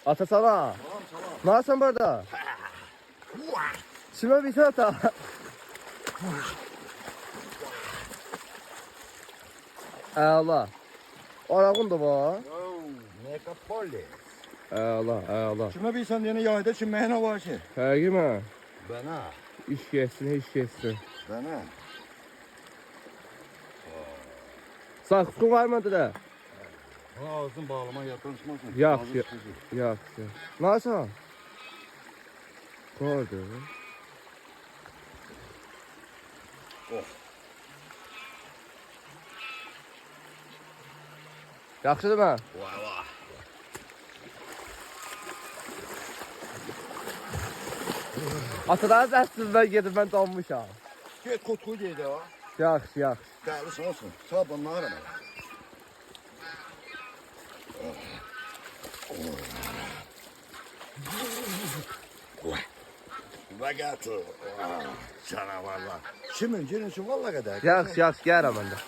Ata salam. Ne yapıyorsun burada? Şuna bir tane ata. Əla. Arağın da var. Nekapoli. Əla. Kime bilsen yine yayda çinmeye ne var ki? Həqiqi mi? Bana. İş geçsin. Bana. Saxsın varmadı da. Ağzını bağlama yaklaşmasın. Yaxşı. Ne yapıyorsun? Gördü. Oh. Yaxşı değil mi? Vay vay. Atadan səsiz ben gedib ben donmuşam. Get kutku deydi ha. Yaxşı. Değerli olsun. Sağ bunlar arama. Vagatu. Canavarlar. Kimin cinsi valla kadar. Yaxşı, gəlirəm məndə.